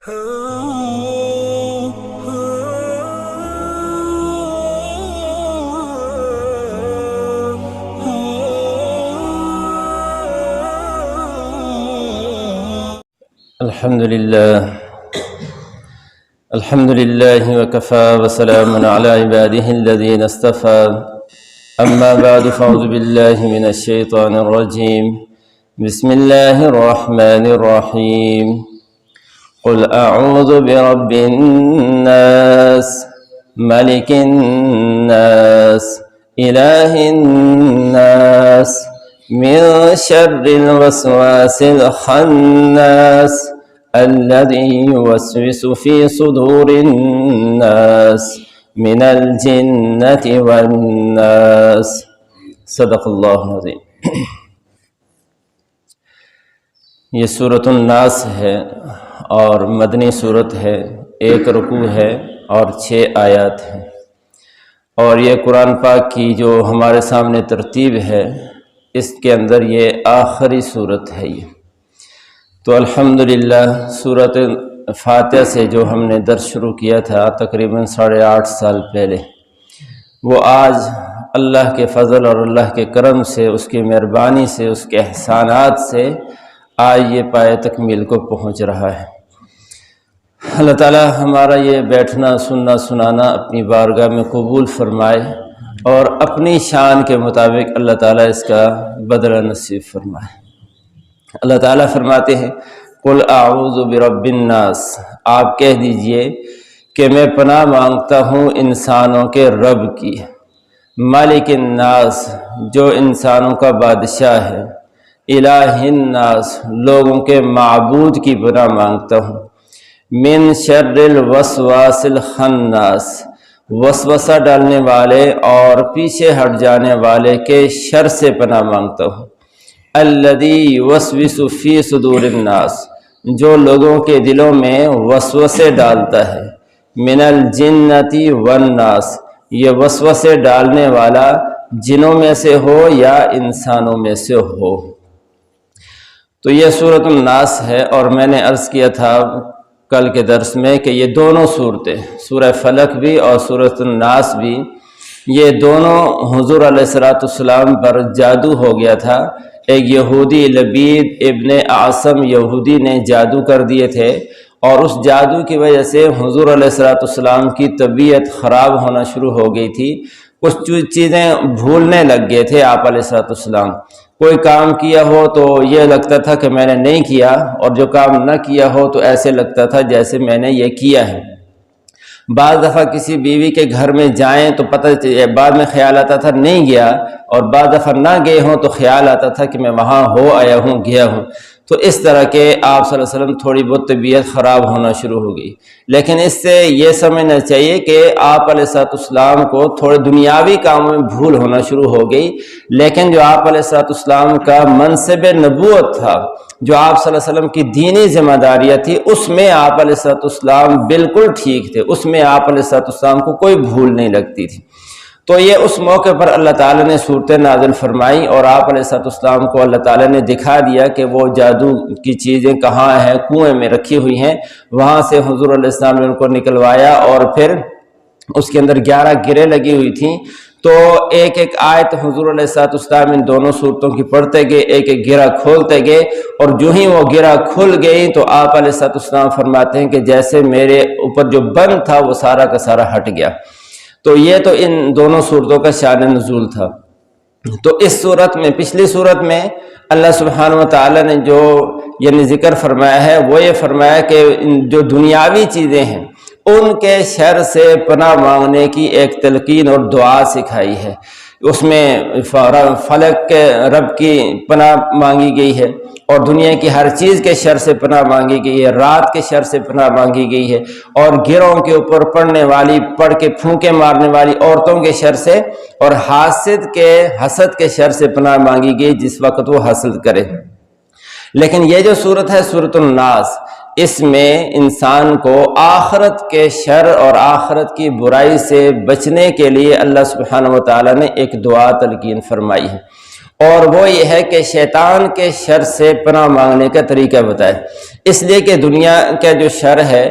الحمد لله وكفى وسلام على عباده الذين اصطفى أما بعد فأعوذ بالله من الشيطان الرجيم بسم الله الرحمن الرحيم قل أعوذ برب الناس ملك الناس إله الناس من شر الوسواس الخناس الذي يوسوس في صدور الناس من الجنة والناس صدق اللہ العظیم۔ یہ سورۃ الناس ہے اور مدنی سورت ہے، 1 رکوع ہے اور 6 آیات ہیں، اور یہ قرآن پاک کی جو ہمارے سامنے ترتیب ہے اس کے اندر یہ آخری سورت ہے۔ یہ تو الحمدللہ سورۃ فاتحہ سے جو ہم نے درس شروع کیا تھا تقریباً 8.5 سال پہلے، وہ آج اللہ کے فضل اور اللہ کے کرم سے، اس کی مہربانی سے، اس کے احسانات سے آج یہ پائے تکمیل کو پہنچ رہا ہے۔ اللہ تعالی ہمارا یہ بیٹھنا سننا سنانا اپنی بارگاہ میں قبول فرمائے اور اپنی شان کے مطابق اللہ تعالی اس کا بدلہ نصیب فرمائے۔ اللہ تعالیٰ فرماتے ہیں قل اعوذ برب الناس، آپ کہہ دیجئے کہ میں پناہ مانگتا ہوں انسانوں کے رب کی، مالک الناس جو انسانوں کا بادشاہ ہے، الہ الناس لوگوں کے معبود کی پناہ مانگتا ہوں، من شر الوسواس الخناس وسوسہ ڈالنے والے اور پیچھے ہٹ جانے والے کے شر سے پناہ مانگتا ہوں، الذی یوسوس فی صدور الناس جو لوگوں کے دلوں میں وسوسے ڈالتا ہے، من الجنۃ والناس یہ وسوسے ڈالنے والا جنوں میں سے ہو یا انسانوں میں سے ہو۔ تو یہ سورۃ الناس ہے، اور میں نے عرض کیا تھا کل کے درس میں کہ یہ دونوں صورتیں، سورہ فلق بھی اور سورۃ الناس بھی، یہ دونوں حضور علیہ السلام پر جادو ہو گیا تھا۔ ایک یہودی لبید ابن اعصم یہودی نے جادو کر دیے تھے، اور اس جادو کی وجہ سے حضور علیہ السلام کی طبیعت خراب ہونا شروع ہو گئی تھی، کچھ چیزیں بھولنے لگ گئے تھے آپ علیہ السلام۔ کوئی کام کیا ہو تو یہ لگتا تھا کہ میں نے نہیں کیا، اور جو کام نہ کیا ہو تو ایسے لگتا تھا جیسے میں نے یہ کیا ہے۔ بعض دفعہ کسی بیوی کے گھر میں جائیں تو پتہ بعد میں خیال آتا تھا نہیں گیا، اور بعض دفعہ نہ گئے ہوں تو خیال آتا تھا کہ میں وہاں ہو آیا ہوں، گیا ہوں۔ تو اس طرح کے آپ صلی اللہ علیہ وسلم تھوڑی بہت طبیعت خراب ہونا شروع ہو گئی، لیکن اس سے یہ سمجھنا چاہیے کہ آپ علیہ السلام کو تھوڑے دنیاوی کاموں میں بھول ہونا شروع ہو گئی، لیکن جو آپ علیہ السلام کا منصب نبوت تھا، جو آپ صلی اللہ علیہ وسلم کی دینی ذمہ داریاں تھی، اس میں آپ علیہ السلام بالکل ٹھیک تھے، اس میں آپ علیہ السلام کو کوئی بھول نہیں لگتی تھی۔ تو یہ اس موقع پر اللہ تعالیٰ نے صورتیں نازل فرمائی، اور آپ علیہ السلام کو اللہ تعالیٰ نے دکھا دیا کہ وہ جادو کی چیزیں کہاں ہیں، کنویں میں رکھی ہوئی ہیں، وہاں سے حضور علیہ السلام نے ان کو نکلوایا، اور پھر اس کے اندر 11 گریں لگی ہوئی تھیں۔ تو ایک ایک آیت حضور علیہ السلام ان دونوں صورتوں کی پڑھتے گئے، ایک ایک گرہ کھولتے گئے، اور جو ہی وہ گرہ کھل گئی تو آپ علیہ السلام فرماتے ہیں کہ جیسے میرے اوپر جو بند تھا وہ سارا کا سارا ہٹ گیا۔ تو یہ تو ان دونوں صورتوں کا شان نزول تھا۔ تو اس صورت میں، پچھلی صورت میں اللہ سبحانہ و تعالی نے جو یعنی ذکر فرمایا ہے وہ یہ فرمایا کہ جو دنیاوی چیزیں ہیں ان کے شر سے پناہ مانگنے کی ایک تلقین اور دعا سکھائی ہے۔ اس میں فلک کے رب کی پناہ مانگی گئی ہے، اور دنیا کی ہر چیز کے شر سے پناہ مانگی گئی ہے، رات کے شر سے پناہ مانگی گئی ہے، اور گروہوں کے اوپر پڑنے والی، پڑھ کے پھونکے مارنے والی عورتوں کے شر سے، اور حسد کے شر سے پناہ مانگی گئی جس وقت وہ حسد کرے۔ لیکن یہ جو صورت ہے سورۃ الناس، اس میں انسان کو آخرت کے شر اور آخرت کی برائی سے بچنے کے لیے اللہ سبحانہ و تعالیٰ نے ایک دعا تلقین فرمائی ہے، اور وہ یہ ہے کہ شیطان کے شر سے پناہ مانگنے کا طریقہ بتائے، اس لیے کہ دنیا کا جو شر ہے،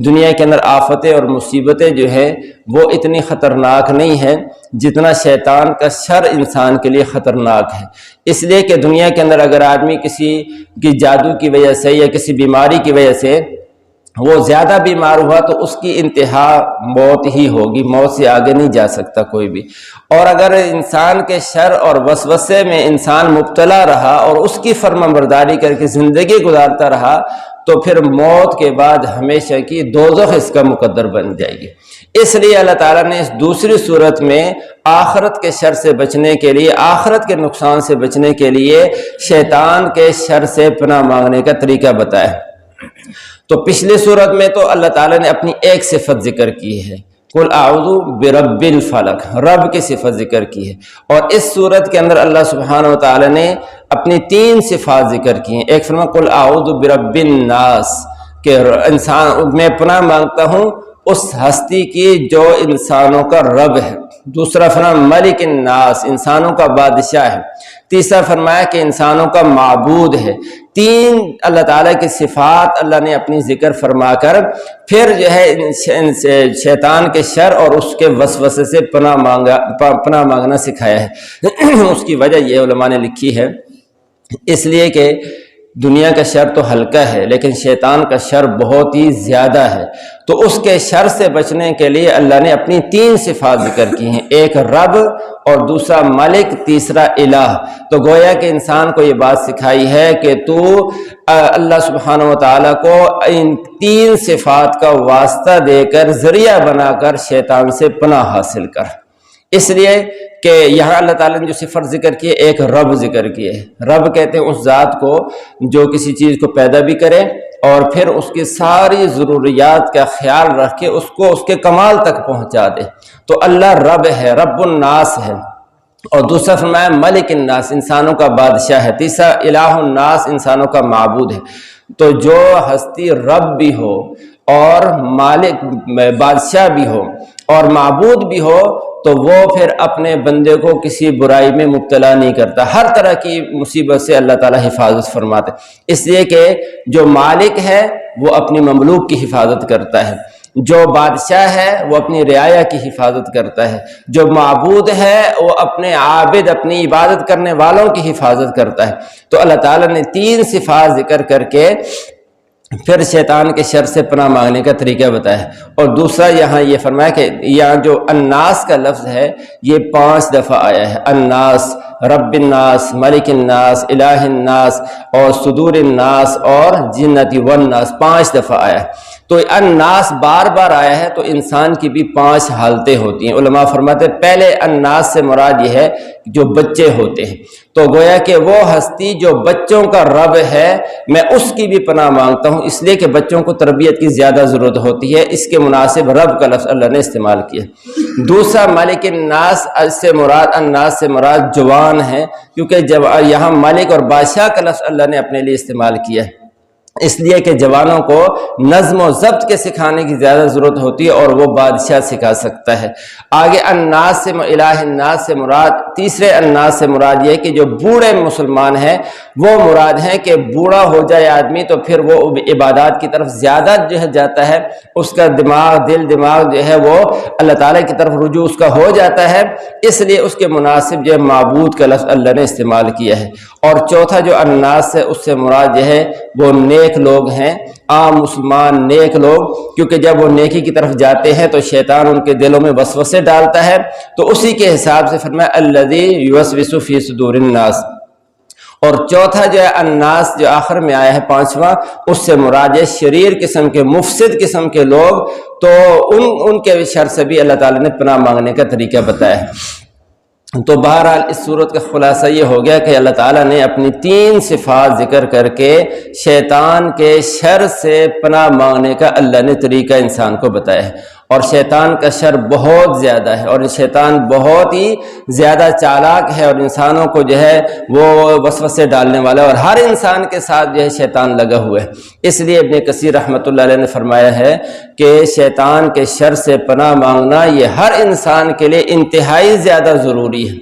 دنیا کے اندر آفتیں اور مصیبتیں جو ہے وہ اتنی خطرناک نہیں ہیں جتنا شیطان کا شر انسان کے لیے خطرناک ہے۔ اس لیے کہ دنیا کے اندر اگر آدمی کسی کی جادو کی وجہ سے یا کسی بیماری کی وجہ سے وہ زیادہ بیمار ہوا تو اس کی انتہا موت ہی ہوگی، موت سے آگے نہیں جا سکتا کوئی بھی۔ اور اگر انسان کے شر اور وسوسے میں انسان مبتلا رہا اور اس کی فرمانبرداری کر کے زندگی گزارتا رہا تو پھر موت کے بعد ہمیشہ کی دوزخ اس کا مقدر بن جائے گی۔ اس لیے اللہ تعالیٰ نے اس دوسری صورت میں آخرت کے شر سے بچنے کے لیے، آخرت کے نقصان سے بچنے کے لیے شیطان کے شر سے پناہ مانگنے کا طریقہ بتایا۔ تو پچھلی صورت میں تو اللہ تعالیٰ نے اپنی ایک صفت ذکر کی ہے، قل اعوذ برب الفلق، رب کی صفت ذکر کی ہے، اور اس صورت کے اندر اللہ سبحانہ وتعالیٰ نے اپنی 3 صفات ذکر کی ہیں۔ ایک فرمایا قل اعوذ برب الناس، کہ انسان میں پناہ مانگتا ہوں اس ہستی کی جو انسانوں کا رب ہے۔ دوسرا فرمایا ملک الناس، انسانوں کا بادشاہ ہے۔ تیسرا فرمایا کہ انسانوں کا معبود ہے۔ 3 اللہ تعالیٰ کی صفات اللہ نے اپنی ذکر فرما کر پھر جو ہے شیطان کے شر اور اس کے وسوسے سے پناہ مانگنا سکھایا ہے۔ اس کی وجہ یہ علماء نے لکھی ہے، اس لیے کہ دنیا کا شر تو ہلکا ہے لیکن شیطان کا شر بہت ہی زیادہ ہے، تو اس کے شر سے بچنے کے لیے اللہ نے اپنی 3 صفات ذکر کی ہیں، ایک رب اور دوسرا ملک، تیسرا الہ۔ تو گویا کہ انسان کو یہ بات سکھائی ہے کہ تو اللہ سبحانہ وتعالیٰ کو ان 3 صفات کا واسطہ دے کر، ذریعہ بنا کر شیطان سے پناہ حاصل کر۔ اس لیے کہ یہاں اللہ تعالیٰ نے جو صفت ذکر کی ہے، ایک رب ذکر کی ہے۔ رب کہتے ہیں اس ذات کو جو کسی چیز کو پیدا بھی کرے اور پھر اس کی ساری ضروریات کا خیال رکھ کے اس کو اس کے کمال تک پہنچا دے، تو اللہ رب ہے، رب الناس ہے۔ اور دوسرا فرمایا ملک الناس، انسانوں کا بادشاہ ہے۔ تیسرا الہ الناس، انسانوں کا معبود ہے۔ تو جو ہستی رب بھی ہو اور مالک بادشاہ بھی ہو اور معبود بھی ہو تو وہ پھر اپنے بندے کو کسی برائی میں مبتلا نہیں کرتا، ہر طرح کی مصیبت سے اللہ تعالیٰ حفاظت فرماتے، اس لیے کہ جو مالک ہے وہ اپنی مملوک کی حفاظت کرتا ہے، جو بادشاہ ہے وہ اپنی رعایا کی حفاظت کرتا ہے، جو معبود ہے وہ اپنے عابد، اپنی عبادت کرنے والوں کی حفاظت کرتا ہے۔ تو اللہ تعالیٰ نے 3 صفات ذکر کر کے پھر شیطان کے شر سے پناہ مانگنے کا طریقہ بتایا۔ اور دوسرا یہاں یہ فرمایا کہ یہاں جو الناس کا لفظ ہے یہ 5 دفعہ آیا ہے، الناس، رب الناس، ملک الناس، الہ الناس اور صدور الناس اور جنتی والناس، 5 دفعہ آیا ہے۔ تو الناس بار بار آیا ہے تو انسان کی بھی 5 حالتیں ہوتی ہیں۔ علماء فرماتے ہیں پہلے الناس سے مراد یہ ہے جو بچے ہوتے ہیں، تو گویا کہ وہ ہستی جو بچوں کا رب ہے میں اس کی بھی پناہ مانگتا ہوں، اس لیے کہ بچوں کو تربیت کی زیادہ ضرورت ہوتی ہے، اس کے مناسب رب کا لفظ اللہ نے استعمال کیا۔ دوسرا ملک الناس، اس سے مراد الناس سے مراد جوان ہے، کیونکہ یہاں ملک اور بادشاہ کا لفظ اللہ نے اپنے لیے استعمال کیا ہے، اس لیے کہ جوانوں کو نظم و ضبط کے سکھانے کی زیادہ ضرورت ہوتی ہے اور وہ بادشاہ سکھا سکتا ہے۔ آگے الناس سے الہ الناس سے مراد، تیسرے الناس سے مراد یہ کہ جو بوڑھے مسلمان ہیں وہ مراد ہیں کہ بوڑھا ہو جائے آدمی تو پھر وہ عبادات کی طرف زیادہ جو ہے جاتا ہے، اس کا دماغ جو ہے وہ اللہ تعالیٰ کی طرف رجوع اس کا ہو جاتا ہے، اس لیے اس کے مناسب جو ہے معبود کا لفظ اللہ نے استعمال کیا ہے۔ اور چوتھا جو الناس ہے اس سے مراد یہ ہے وہ نیک لوگ ہیں، عام مسلمان نیک لوگ، کیونکہ جب وہ نیکی کی طرف جاتے ہیں تو شیطان ان کے دلوں میں وسوسے ڈالتا ہے، تو اسی کے حساب سے فرمایا الذی یوسوس فی صدور الناس۔ اور چوتھا جو ہے الناس جو آخر میں آیا ہے 5واں، اس سے مراد ہے شریر قسم کے، مفسد قسم کے لوگ، تو ان کے شر سے بھی اللہ تعالیٰ نے پناہ مانگنے کا طریقہ بتایا ہے۔ تو بہرحال اس صورت کا خلاصہ یہ ہو گیا کہ اللہ تعالیٰ نے اپنی 3 صفات ذکر کر کے شیطان کے شر سے پناہ مانگنے کا اللہ نے طریقہ انسان کو بتایا ہے، اور شیطان کا شر بہت زیادہ ہے اور شیطان بہت ہی زیادہ چالاک ہے اور انسانوں کو جو ہے وہ وسوسے ڈالنے والا ہے، اور ہر انسان کے ساتھ جو ہے شیطان لگا ہوا ہے۔ اس لیے ابن کثیر رحمۃ اللہ علیہ نے فرمایا ہے کہ شیطان کے شر سے پناہ مانگنا یہ ہر انسان کے لیے انتہائی زیادہ ضروری ہے،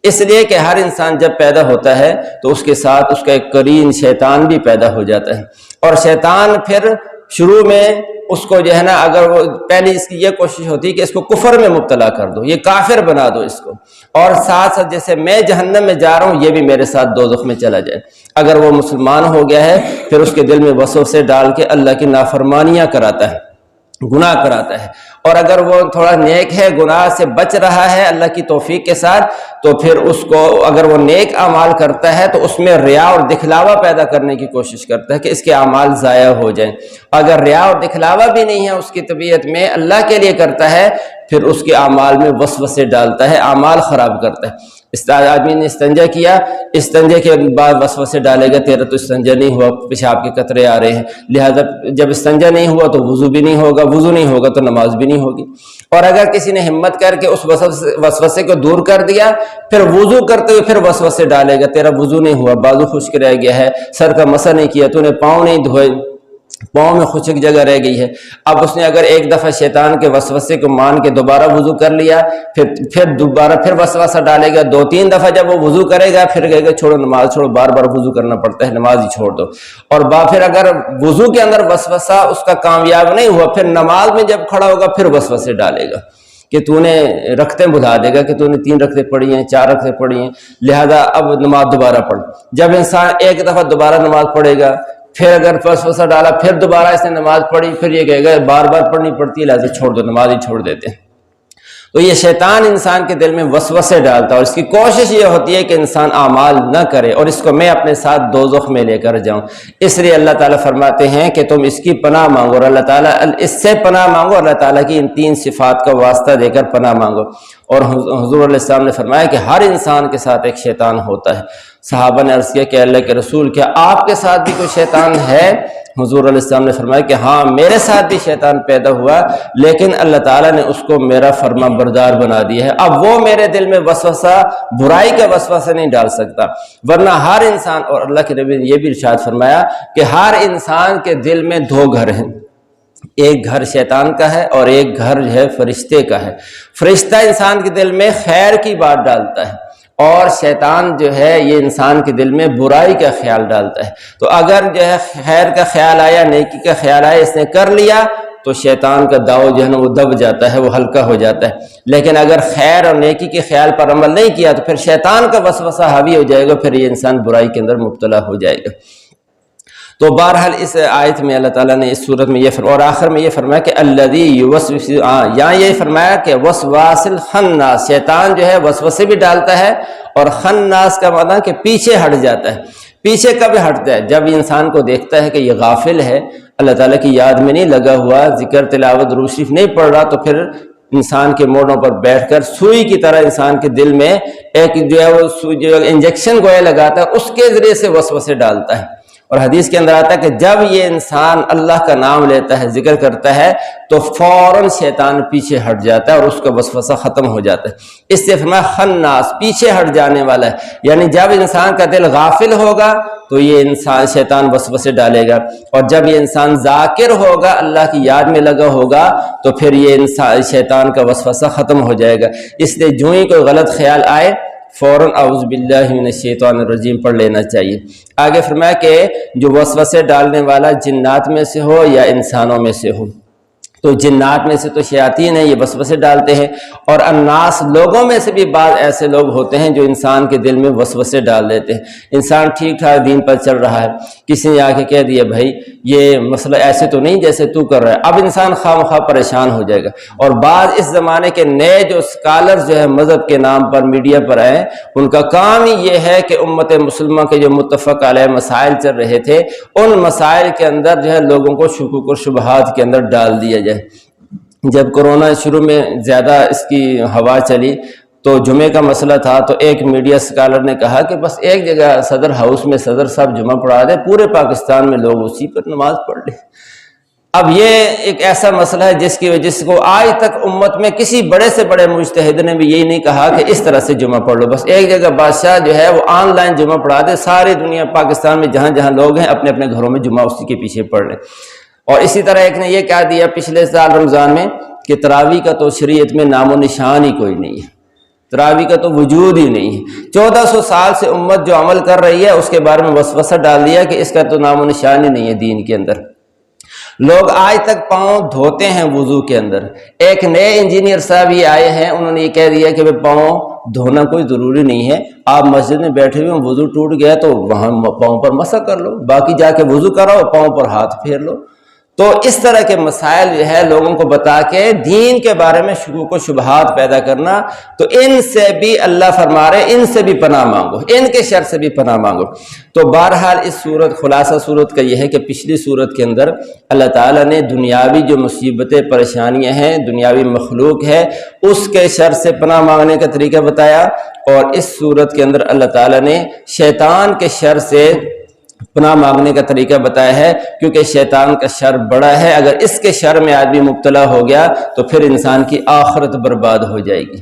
اس لیے کہ ہر انسان جب پیدا ہوتا ہے تو اس کے ساتھ اس کا ایک قرین شیطان بھی پیدا ہو جاتا ہے، اور شیطان پھر شروع میں اس کو جو ہے نا، اگر وہ پہلی اس کی یہ کوشش ہوتی ہے کہ اس کو کفر میں مبتلا کر دو، یہ کافر بنا دو اس کو، اور ساتھ ساتھ جیسے میں جہنم میں جا رہا ہوں یہ بھی میرے ساتھ دوزخ میں چلا جائے۔ اگر وہ مسلمان ہو گیا ہے پھر اس کے دل میں وسوسے ڈال کے اللہ کی نافرمانیاں کراتا ہے، گناہ کراتا ہے، اور اگر وہ تھوڑا نیک ہے، گناہ سے بچ رہا ہے اللہ کی توفیق کے ساتھ، تو پھر اس کو اگر وہ نیک اعمال کرتا ہے تو اس میں ریا اور دکھلاوا پیدا کرنے کی کوشش کرتا ہے کہ اس کے اعمال ضائع ہو جائیں۔ اگر ریا اور دکھلاوا بھی نہیں ہے اس کی طبیعت میں، اللہ کے لیے کرتا ہے، پھر اس کے اعمال میں وسوسے ڈالتا ہے، اعمال خراب کرتا ہے۔ آدمی نے استنجا کیا، استنجے کے بعد وسوسے ڈالے گا، تیرا تو استنجا نہیں ہوا، پیشاب کے قطرے آ رہے ہیں، لہذا جب استنجا نہیں ہوا تو وضو بھی نہیں ہوگا، وضو نہیں ہوگا تو نماز بھی نہیں ہوگی۔ اور اگر کسی نے ہمت کر کے اس وسوسے کو دور کر دیا، پھر وضو کرتے ہوئے پھر وسوسے ڈالے گا، تیرا وضو نہیں ہوا، بازو خشک رہ گیا ہے، سر کا مسح نہیں کیا، تو نے پاؤں نہیں دھوئے، پاؤں میں خشک جگہ رہ گئی ہے۔ اب اس نے اگر ایک دفعہ شیطان کے وسوسے کو مان کے دوبارہ وضو کر لیا، پھر دوبارہ پھر وسوسہ ڈالے گا، 2-3 دفعہ جب وہ وضو کرے گا پھر کہے گا چھوڑو نماز چھوڑو، بار بار وضو کرنا پڑتا ہے، نماز ہی چھوڑ دو۔ اور پھر اگر وضو کے اندر وسوسہ اس کا کامیاب نہیں ہوا، پھر نماز میں جب کھڑا ہوگا پھر وسوسے ڈالے گا کہ تو نے رکعتیں بھلا دے گا کہ تو نے 3 رکعتیں پڑھی ہیں، 4 رکعتیں پڑھی ہیں، لہذا اب نماز دوبارہ پڑھ۔ جب انسان ایک دفعہ دوبارہ نماز پڑھے گا، پھر اگر وسوسہ ڈالا، پھر دوبارہ اس نے نماز پڑھی، پھر یہ کہے گا بار بار پڑھنی پڑتی ہے لہذا چھوڑ دو، نماز ہی چھوڑ دیتے ہیں۔ تو یہ شیطان انسان کے دل میں وسوسے ڈالتا ہے، اور اس کی کوشش یہ ہوتی ہے کہ انسان اعمال نہ کرے اور اس کو میں اپنے ساتھ دوزخ میں لے کر جاؤں۔ اس لیے اللہ تعالیٰ فرماتے ہیں کہ تم اس کی پناہ مانگو، اور اللہ تعالیٰ اس سے پناہ مانگو، اللہ تعالیٰ کی ان 3 صفات کا واسطہ دے کر پناہ مانگو۔ اور حضور علیہ السلام نے فرمایا کہ ہر انسان کے ساتھ ایک شیطان ہوتا ہے۔ صحابہ نے عرض کیا کہ اللہ کے رسول کیا آپ کے ساتھ بھی کوئی شیطان ہے؟ حضور علیہ السلام نے فرمایا کہ ہاں میرے ساتھ بھی شیطان پیدا ہوا، لیکن اللہ تعالیٰ نے اس کو میرا فرما بردار بنا دیا ہے، اب وہ میرے دل میں وسوسہ، برائی کا وسوسہ نہیں ڈال سکتا۔ ورنہ ہر انسان، اور اللہ کے نبی نے یہ بھی ارشاد فرمایا کہ ہر انسان کے دل میں 2 گھر ہیں، ایک گھر شیطان کا ہے اور ایک گھر جو ہے فرشتے کا ہے۔ فرشتہ انسان کے دل میں خیر کی بات ڈالتا ہے، اور شیطان جو ہے یہ انسان کے دل میں برائی کا خیال ڈالتا ہے۔ تو اگر جو ہے خیر کا خیال آیا، نیکی کا خیال آیا، اس نے کر لیا تو شیطان کا داؤ جو ہے نا وہ دب جاتا ہے، وہ ہلکا ہو جاتا ہے۔ لیکن اگر خیر اور نیکی کے خیال پر عمل نہیں کیا تو پھر شیطان کا وسوسہ حاوی ہو جائے گا، پھر یہ انسان برائی کے اندر مبتلا ہو جائے گا۔ تو بہرحال اس آیت میں اللہ تعالیٰ نے اس صورت میں یہ فرمایا، اور آخر میں یہ فرمایا کہ الذی یوسوس، یہاں یہ فرمایا کہ وسواس الخناس، شیطان جو ہے وسوسے بھی ڈالتا ہے، اور خناس کا معنی کہ پیچھے ہٹ جاتا ہے۔ پیچھے کب ہٹتا ہے؟ جب انسان کو دیکھتا ہے کہ یہ غافل ہے، اللہ تعالیٰ کی یاد میں نہیں لگا ہوا، ذکر تلاوت درود شریف نہیں پڑھ رہا، تو پھر انسان کے موڑوں پر بیٹھ کر سوئی کی طرح انسان کے دل میں ایک جو ہے وہ جو انجیکشن گویا لگاتا ہے، اس کے ذریعے سے وسوسے ڈالتا ہے۔ اور حدیث کے اندر آتا ہے کہ جب یہ انسان اللہ کا نام لیتا ہے، ذکر کرتا ہے، تو فوراً شیطان پیچھے ہٹ جاتا ہے اور اس کا وسوسہ ختم ہو جاتا ہے۔ اس سے فرمایا خناس، پیچھے ہٹ جانے والا ہے، یعنی جب انسان کا دل غافل ہوگا تو یہ انسان شیطان وسوسے ڈالے گا، اور جب یہ انسان ذاکر ہوگا، اللہ کی یاد میں لگا ہوگا، تو پھر یہ انسان شیطان کا وسوسہ ختم ہو جائے گا۔ اس لیے جو ہی کوئی غلط خیال آئے فوراً اعوذ باللہ من الشیطان الرجیم پڑھ لینا چاہیے۔ آگے فرمایا کہ جو وسوسے ڈالنے والا جنات میں سے ہو یا انسانوں میں سے ہو، تو جنات میں سے تو شیاطین ہیں، یہ وسوسے ڈالتے ہیں، اور الناس لوگوں میں سے بھی بعض ایسے لوگ ہوتے ہیں جو انسان کے دل میں وسوسے ڈال دیتے ہیں۔ انسان ٹھیک ٹھاک دین پر چل رہا ہے، کسی نے آ کے کہہ دیا بھائی یہ مسئلہ ایسے تو نہیں جیسے تو کر رہا ہے، اب انسان خواہ مخواہ پریشان ہو جائے گا۔ اور بعض اس زمانے کے نئے جو اسکالر جو ہے مذہب کے نام پر میڈیا پر آئے، ان کا کام ہی یہ ہے کہ امت مسلمہ کے جو متفق علیہ مسائل چل رہے تھے، ان مسائل کے اندر جو ہے لوگوں کو شکوک و شبہات کے اندر ڈال دیا جائے۔ جب کرونا شروع میں زیادہ اس کی ہوا چلی تو جمعے کا مسئلہ تھا، تو ایک میڈیا اسکالر نے کہا کہ بس ایک جگہ صدر ہاؤس میں صدر صاحب جمعہ پڑھا دے، پورے پاکستان میں لوگ اسی پر نماز پڑھ لیں۔ اب یہ ایک ایسا مسئلہ ہے جس کو آج تک امت میں کسی بڑے سے بڑے مجتہد نے بھی یہی نہیں کہا کہ اس طرح سے جمعہ پڑھ لو، بس ایک جگہ بادشاہ جو ہے وہ آن لائن جمعہ پڑھا دے، ساری دنیا پاکستان میں جہاں جہاں لوگ ہیں اپنے اپنے گھروں میں جمعہ اسی کے پیچھے پڑھ لیں۔ اور اسی طرح ایک نے یہ کہہ دیا پچھلے سال رمضان میں کہ تراویح کا تو شریعت میں نام و نشان ہی کوئی نہیں ہے، تراویح کا تو وجود ہی نہیں ہے۔ 1400 سال سے امت جو عمل کر رہی ہے اس کے بارے میں وسوسہ ڈال دیا کہ اس کا تو نام و نشان ہی نہیں ہے دین کے اندر۔ لوگ آج تک پاؤں دھوتے ہیں وضو کے اندر۔ ایک نئے انجینئر صاحب یہ آئے ہیں، انہوں نے یہ کہہ دیا کہ پاؤں دھونا کوئی ضروری نہیں ہے، آپ مسجد میں بیٹھے ہوئے وضو ٹوٹ گیا تو وہاں پاؤں پر مسح کر لو، باقی جا کے وضو کراؤ، پاؤں پر ہاتھ پھیر لو۔ تو اس طرح کے مسائل جو ہے لوگوں کو بتا کے دین کے بارے میں شکوک و شبہات پیدا کرنا، تو ان سے بھی اللہ فرما رہے ان سے بھی پناہ مانگو، ان کے شر سے بھی پناہ مانگو۔ تو بہرحال اس خلاصہ صورت کا یہ ہے کہ پچھلی صورت کے اندر اللہ تعالیٰ نے دنیاوی جو مصیبتیں پریشانیاں ہیں، دنیاوی مخلوق ہے، اس کے شر سے پناہ مانگنے کا طریقہ بتایا، اور اس صورت کے اندر اللہ تعالیٰ نے شیطان کے شر سے پناہ مانگنے کا طریقہ بتایا ہے، کیونکہ شیطان کا شر بڑا ہے، اگر اس کے شر میں آدمی مبتلا ہو گیا تو پھر انسان کی آخرت برباد ہو جائے گی۔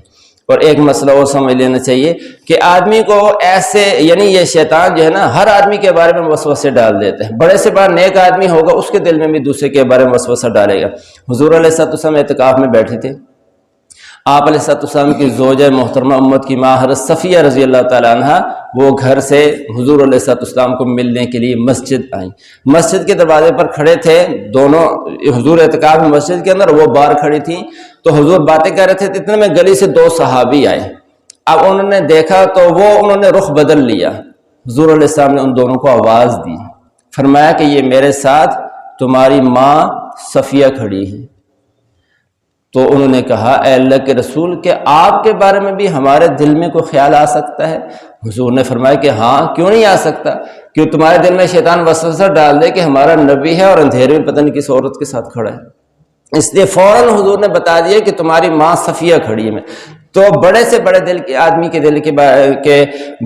اور ایک مسئلہ وہ سمجھ لینا چاہیے کہ آدمی کو ایسے، یعنی یہ شیطان جو ہے نا ہر آدمی کے بارے میں وسوسے ڈال دیتا ہے، بڑے سے بڑا نیک آدمی ہوگا اس کے دل میں بھی دوسرے کے بارے میں وسوسہ ڈالے گا۔ حضور علیہ السلام اعتکاف میں بیٹھے تھے، آپ علیہ السلام کی زوجہ محترمہ امت کی ماں حضرت صفیہ رضی اللہ تعالیٰ عنہ وہ گھر سے حضور علیہ السلام کو ملنے کے لیے مسجد آئیں۔ مسجد کے دروازے پر کھڑے تھے دونوں، حضور اعتکاف میں مسجد کے اندر، وہ باہر کھڑی تھیں، تو حضور باتیں کر رہے تھے، اتنے میں گلی سے 2 صحابی آئے۔ اب انہوں نے دیکھا تو انہوں نے رخ بدل لیا۔ حضور علیہ السلام نے ان دونوں کو آواز دی، فرمایا کہ یہ میرے ساتھ تمہاری ماں صفیہ کھڑی ہے۔ تو انہوں نے کہا اے اللہ کے رسول، کہ آپ کے بارے میں بھی ہمارے دل میں کوئی خیال آ سکتا ہے؟ حضور نے فرمایا کہ ہاں، کیوں نہیں آ سکتا، کہ تمہارے دل میں شیطان وسوسہ ڈال دے کہ ہمارا نبی ہے اور اندھیرے میں پتہ نہیں کس عورت کے ساتھ کھڑا ہے، اس لیے فوراً حضور نے بتا دیا کہ تمہاری ماں صفیہ کھڑی ہے۔ تو بڑے سے بڑے دل کے آدمی کے دل کے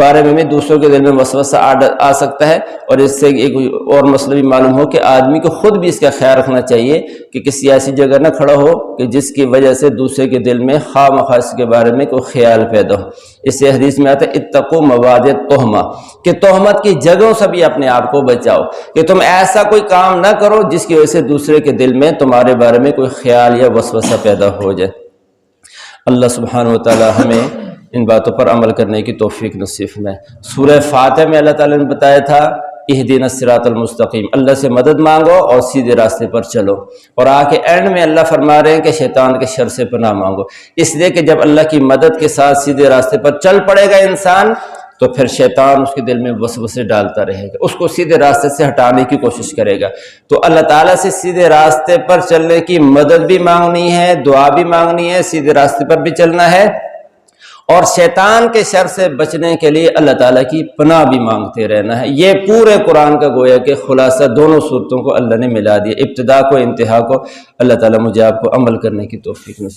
بارے میں بھی دوسروں کے دل میں وسوسہ آ سکتا ہے، اور اس سے ایک اور مسئلہ بھی معلوم ہو کہ آدمی کو خود بھی اس کا خیال رکھنا چاہیے کہ کسی ایسی جگہ نہ کھڑا ہو کہ جس کی وجہ سے دوسرے کے دل میں خواہ مخواہ اس کے بارے میں کوئی خیال پیدا ہو۔ اس سے حدیث میں آتا ہے اتقوا مواضع التہمہ، کہ تہمت کی جگہوں سے بھی اپنے آپ کو بچاؤ، کہ تم ایسا کوئی کام نہ کرو جس کی وجہ سے دوسرے کے دل میں تمہارے بارے میں کوئی خیال یا وسوسہ پیدا ہو جائے۔ اللہ سبحانہ وتعالی ہمیں ان باتوں پر عمل کرنے کی توفیق نصیب فرمائے۔ سورہ فاتح میں اللہ تعالیٰ نے بتایا تھا اہدنا الصراط المستقیم، اللہ سے مدد مانگو اور سیدھے راستے پر چلو، اور آگے اینڈ میں اللہ فرما رہے ہیں کہ شیطان کے شر سے پناہ مانگو، اس لیے کہ جب اللہ کی مدد کے ساتھ سیدھے راستے پر چل پڑے گا انسان تو پھر شیطان اس کے دل میں وسوسے ڈالتا رہے گا، اس کو سیدھے راستے سے ہٹانے کی کوشش کرے گا۔ تو اللہ تعالیٰ سے سیدھے راستے پر چلنے کی مدد بھی مانگنی ہے، دعا بھی مانگنی ہے، سیدھے راستے پر بھی چلنا ہے، اور شیطان کے شر سے بچنے کے لیے اللہ تعالیٰ کی پناہ بھی مانگتے رہنا ہے۔ یہ پورے قرآن کا گویا کہ خلاصہ دونوں صورتوں کو اللہ نے ملا دیا، ابتدا کو انتہا کو۔ اللہ تعالیٰ مجھے آپ کو عمل کرنے کی توفیق نصیب